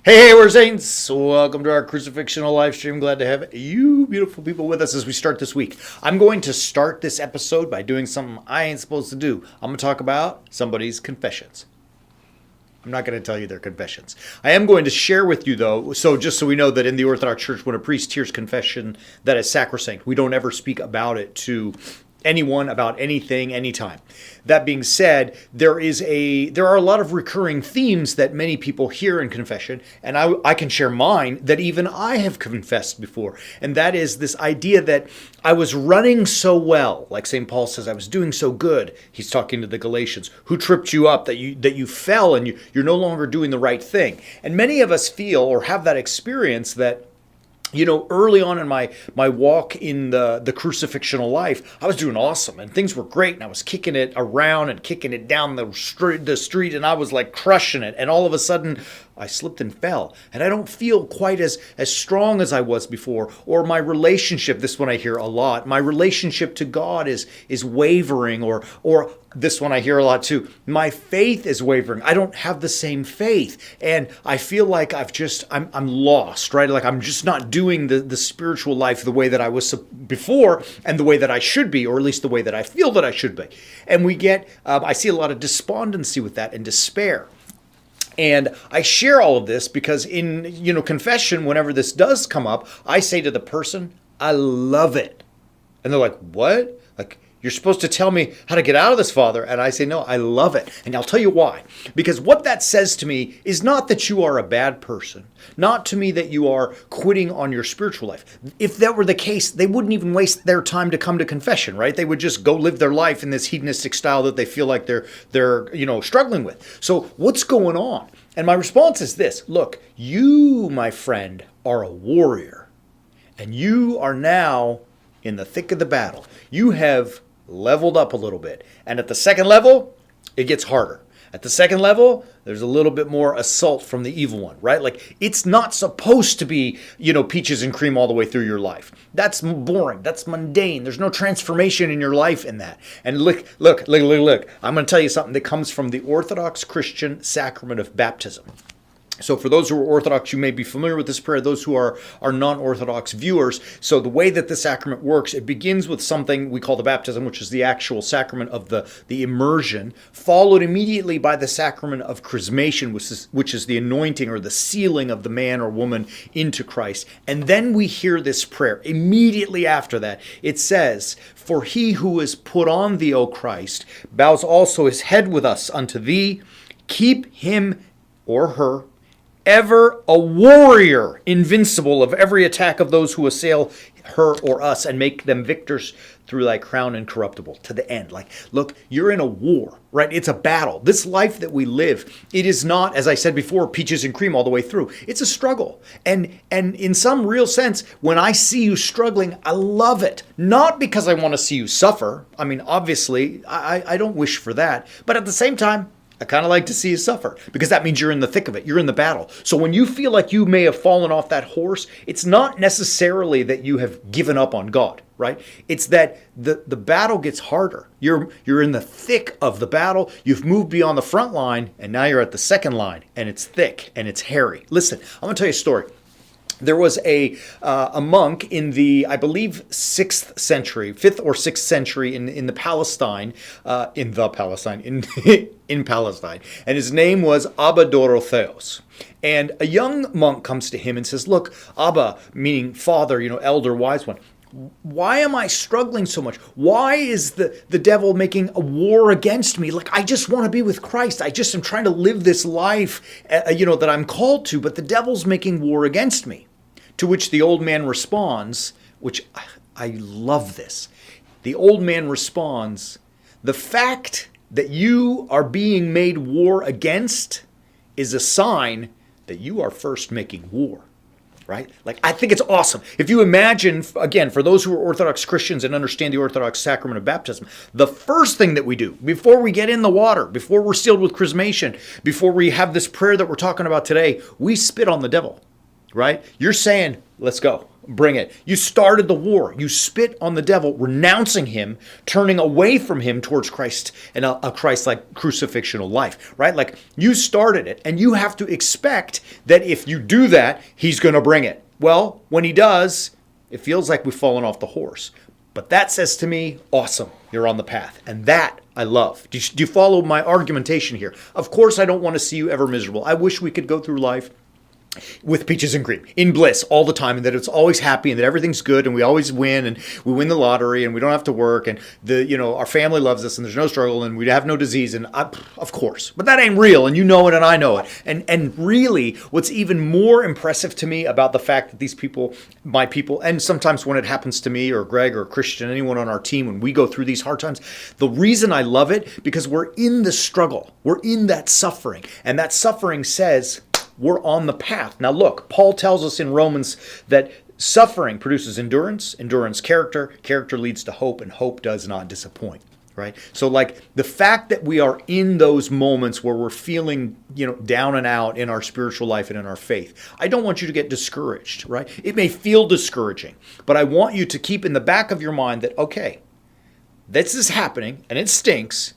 Hey, we're Saints. Welcome to our crucifixional live stream. Glad to have you beautiful people with us as we start this week. I'm going to start this episode by doing something I ain't supposed to do. I'm going to talk about somebody's confessions. I'm not going to tell you their confessions. I am going to share with you, though, so just so we know that in the Orthodox Church, when a priest hears confession, that is sacrosanct. We don't ever speak about it to anyone about anything, anytime. That being said, there are a lot of recurring themes that many people hear in confession, and I can share mine that even I have confessed before. And that is this idea that I was running so well, like St. Paul says, I was doing so good. He's talking to the Galatians, who tripped you up, that you fell and you're no longer doing the right thing. And many of us feel or have that experience that, early on in my walk in the crucifixional life, I was doing awesome and things were great and I was kicking it around and kicking it down the street and I was like crushing it. And all of a sudden I slipped and fell and I don't feel quite as strong as I was before. Or my relationship, this one I hear a lot, my relationship to God is wavering, or this one I hear a lot too, my faith is wavering. I don't have the same faith and I feel like I'm lost, right? Like I'm just not doing the spiritual life the way that I was before and the way that I should be, or at least the way that I feel that I should be. And I see a lot of despondency with that and despair. And I share all of this because in, confession, whenever this does come up, I say to the person, I love it. And they're like, what? Like, you're supposed to tell me how to get out of this, Father. And I say, no, I love it. And I'll tell you why. Because what that says to me is not that you are a bad person, not to me that you are quitting on your spiritual life. If that were the case, they wouldn't even waste their time to come to confession, right? They would just go live their life in this hedonistic style that they feel like they're struggling with. So what's going on? And my response is this: look, you, my friend, are a warrior, and you are now in the thick of the battle. You have leveled up a little bit. And at the second level, it gets harder. At the second level, there's a little bit more assault from the evil one, right? Like, it's not supposed to be, peaches and cream all the way through your life. That's boring. That's mundane. There's no transformation in your life in that. And look. I'm going to tell you something that comes from the Orthodox Christian sacrament of baptism. So for those who are Orthodox, you may be familiar with this prayer. Those who are non-Orthodox viewers, so the way that the sacrament works, it begins with something we call the baptism, which is the actual sacrament of the immersion, followed immediately by the sacrament of chrismation, which is the anointing or the sealing of the man or woman into Christ. And then we hear this prayer. Immediately after that, it says, "For he who is put on thee, O Christ, bows also his head with us unto thee. Keep him," or her, "ever a warrior, invincible of every attack of those who assail her or us, and make them victors through thy crown incorruptible," to the end. Like, look, you're in a war, right? It's a battle. This life that we live, it is not, as I said before, peaches and cream all the way through. It's a struggle. And in some real sense, when I see you struggling, I love it. Not because I want to see you suffer. I mean, obviously, I don't wish for that. But at the same time, I kind of like to see you suffer, because that means you're in the thick of it. You're in the battle. So when you feel like you may have fallen off that horse, it's not necessarily that you have given up on God, right? It's that the battle gets harder. You're in the thick of the battle. You've moved beyond the front line, and now you're at the second line, and it's thick and it's hairy. Listen, I'm going to tell you a story. There was a monk in the, I believe, 5th or 6th century in Palestine, in Palestine, and his name was Abba Dorotheos. And a young monk comes to him and says, "Look, Abba," meaning father, elder, wise one, "why am I struggling so much? Why is the devil making a war against me? Like, I just want to be with Christ. I just am trying to live this life, that I'm called to, but the devil's making war against me." To which the old man responds, which I love this. The old man responds, "The fact that you are being made war against is a sign that you are first making war." Right? Like, I think it's awesome. If you imagine, again, for those who are Orthodox Christians and understand the Orthodox sacrament of baptism, the first thing that we do before we get in the water, before we're sealed with chrismation, before we have this prayer that we're talking about today, we spit on the devil, right? You're saying, let's go. bring it. You started the war. You spit on the devil, renouncing him, turning away from him towards Christ and a Christ-like crucifixion life, right? Like you started it, and you have to expect that if you do that, he's going to bring it. Well, when he does, it feels like we've fallen off the horse. But that says to me, awesome, you're on the path. And that I love. Do you follow my argumentation here? Of course, I don't want to see you ever miserable. I wish we could go through life with peaches and cream, in bliss all the time, and that it's always happy and that everything's good and we always win and we win the lottery and we don't have to work and our family loves us and there's no struggle and we have no disease of course. But that ain't real, and you know it and I know it. And really what's even more impressive to me about the fact that these people, my people, and sometimes when it happens to me or Greg or Christian, anyone on our team, when we go through these hard times, the reason I love it, because we're in the struggle, we're in that suffering, and that suffering says, we're on the path. Now look, Paul tells us in Romans that suffering produces endurance, endurance character, character leads to hope, and hope does not disappoint, right? So like the fact that we are in those moments where we're feeling, down and out in our spiritual life and in our faith, I don't want you to get discouraged, right? It may feel discouraging, but I want you to keep in the back of your mind that, okay, this is happening and it stinks,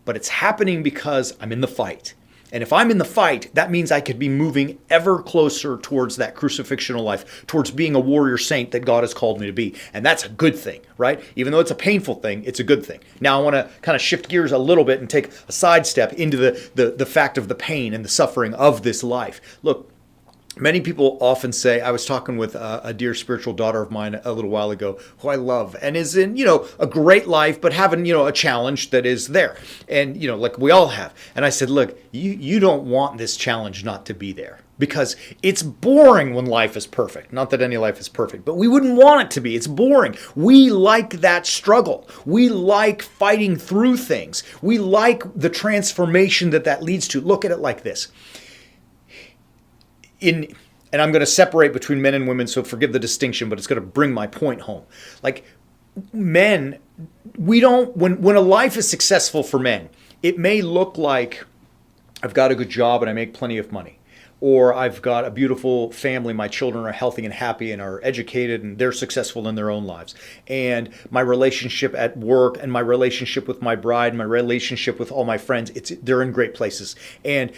but it's happening because I'm in the fight. And if I'm in the fight, that means I could be moving ever closer towards that crucifixional life, towards being a warrior saint that God has called me to be. And that's a good thing, right? Even though it's a painful thing, it's a good thing. Now I want to kind of shift gears a little bit and take a sidestep into the fact of the pain and the suffering of this life. Look, many people often say, I was talking with a dear spiritual daughter of mine a little while ago who I love and is in, a great life, but having, a challenge that is there. And, like we all have. And I said, look, you don't want this challenge not to be there because it's boring when life is perfect. Not that any life is perfect, but we wouldn't want it to be. It's boring. We like that struggle. We like fighting through things. We like the transformation that leads to. Look at it like this. And I'm going to separate between men and women, so forgive the distinction, but it's going to bring my point home. Like men, we don't, when a life is successful for men, it may look like I've got a good job and I make plenty of money. Or I've got a beautiful family, my children are healthy and happy and are educated and they're successful in their own lives. And my relationship at work and my relationship with my bride, my relationship with all my friends, they're in great places. And,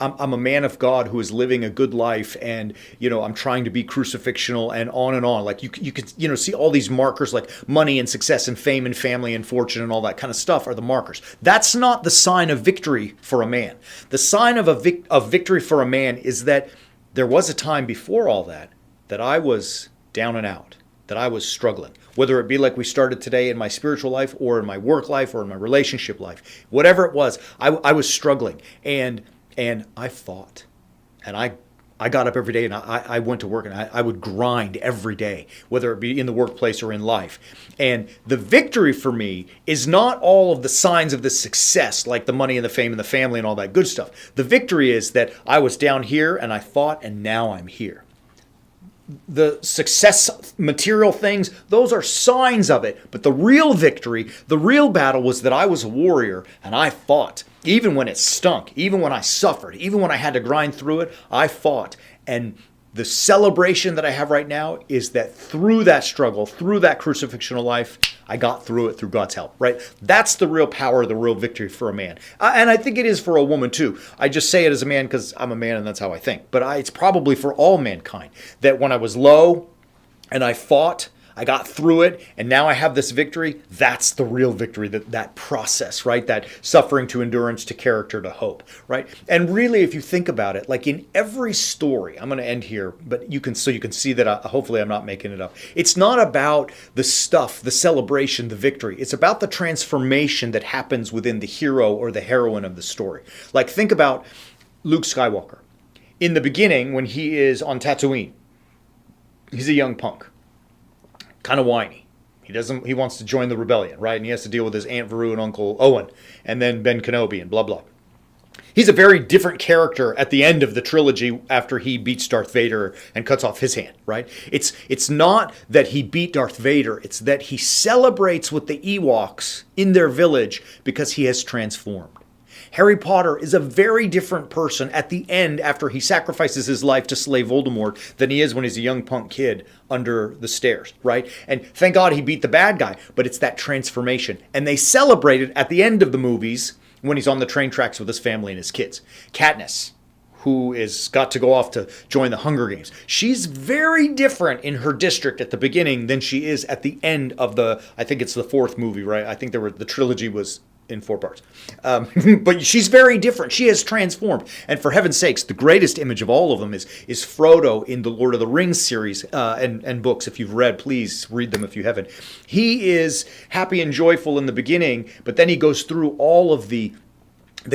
I'm a man of God who is living a good life and, I'm trying to be crucifixional and on. Like you could, see all these markers like money and success and fame and family and fortune and all that kind of stuff are the markers. That's not the sign of victory for a man. The sign of victory for a man is that there was a time before all that I was down and out, that I was struggling, whether it be like we started today in my spiritual life or in my work life or in my relationship life, whatever it was, I was struggling and I fought and I got up every day and I went to work and I would grind every day, whether it be in the workplace or in life. And the victory for me is not all of the signs of the success, like the money and the fame and the family and all that good stuff. The victory is that I was down here and I fought and now I'm here. The success, material things, those are signs of it. But the real victory, the real battle was that I was a warrior and I fought. Even when it stunk, even when I suffered, even when I had to grind through it, I fought. And the celebration that I have right now is that through that struggle, through that crucifixional life, I got through it through God's help, right? That's the real power, the real victory for a man. And I think it is for a woman too. I just say it as a man because I'm a man and that's how I think. But it's probably for all mankind that when I was low and I fought, I got through it, and now I have this victory. That's the real victory, that process, right? That suffering to endurance to character to hope, right? And really, if you think about it, like in every story, I'm going to end here, but you can see that hopefully I'm not making it up. It's not about the stuff, the celebration, the victory. It's about the transformation that happens within the hero or the heroine of the story. Like think about Luke Skywalker. In the beginning, when he is on Tatooine, he's a young punk. Kind of whiny. He wants to join the rebellion, right? And he has to deal with his Aunt Veru and Uncle Owen, and then Ben Kenobi and blah, blah. He's a very different character at the end of the trilogy after he beats Darth Vader and cuts off his hand, right? It's not that he beat Darth Vader. It's that he celebrates with the Ewoks in their village because he has transformed. Harry Potter is a very different person at the end after he sacrifices his life to slay Voldemort than he is when he's a young punk kid under the stairs, right? And thank God he beat the bad guy, but it's that transformation. And they celebrate it at the end of the movies when he's on the train tracks with his family and his kids. Katniss, who is got to go off to join the Hunger Games. She's very different in her district at the beginning than she is at the end of I think it's the fourth movie, right? I think the trilogy was in 4 parts. But she's very different. She has transformed. And for heaven's sakes, the greatest image of all of them is Frodo in the Lord of the Rings series and books. If you've read, please read them if you haven't. He is happy and joyful in the beginning, but then he goes through all of the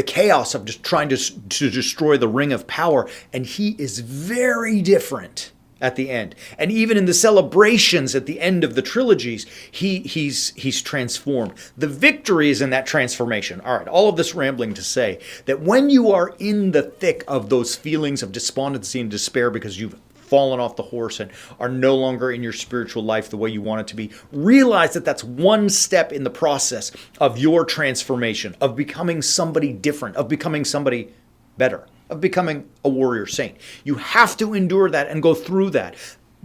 chaos of just trying to destroy the Ring of Power, and he is very different at the end. And even in the celebrations at the end of the trilogies, he's transformed. The victory is in that transformation. All right, all of this rambling to say that when you are in the thick of those feelings of despondency and despair because you've fallen off the horse and are no longer in your spiritual life the way you want it to be, realize that that's one step in the process of your transformation, of becoming somebody different, of becoming somebody better, of becoming a warrior saint. You have to endure that and go through that.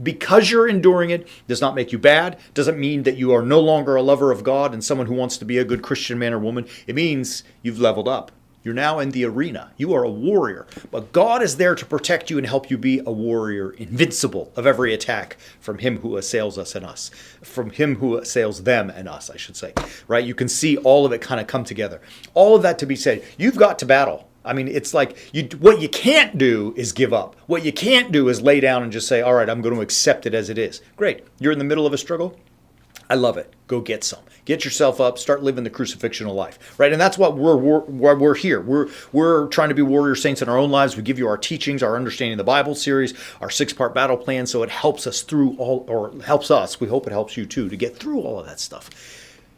Because you're enduring it does not make you bad, doesn't mean that you are no longer a lover of God and someone who wants to be a good Christian man or woman. It means you've leveled up. You're now in the arena. You are a warrior. But God is there to protect you and help you be a warrior, invincible of every attack from him who assails us and us. From him who assails them and us, I should say. Right? You can see all of it kind of come together. All of that to be said, you've got to battle. I mean, it's like what you can't do is give up. What you can't do is lay down and just say, all right, I'm going to accept it as it is. Great. You're in the middle of a struggle. I love it. Go get some. Get yourself up. Start living the crucifixional life, right? And that's what we're here. We're trying to be warrior saints in our own lives. We give you our teachings, our understanding of the Bible series, our 6-part battle plan, so it helps us through helps us. We hope it helps you too to get through all of that stuff.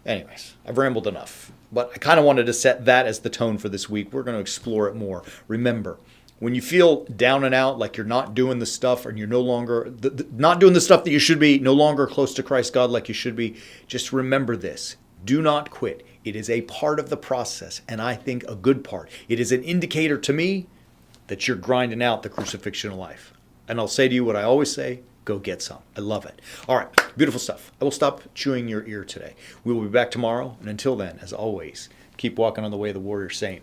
Anyways, I've rambled enough, but I kind of wanted to set that as the tone for this week. We're going to explore it more. Remember, when you feel down and out, like you're not doing the stuff and you're no longer, not doing the stuff that you should be, no longer close to Christ God like you should be, just remember this. Do not quit. It is a part of the process, and I think a good part. It is an indicator to me that you're grinding out the crucifixional life. And I'll say to you what I always say, go get some. I love it. All right, beautiful stuff. I will stop chewing your ear today. We will be back tomorrow, and until then, as always, keep walking on the way of the warrior saint.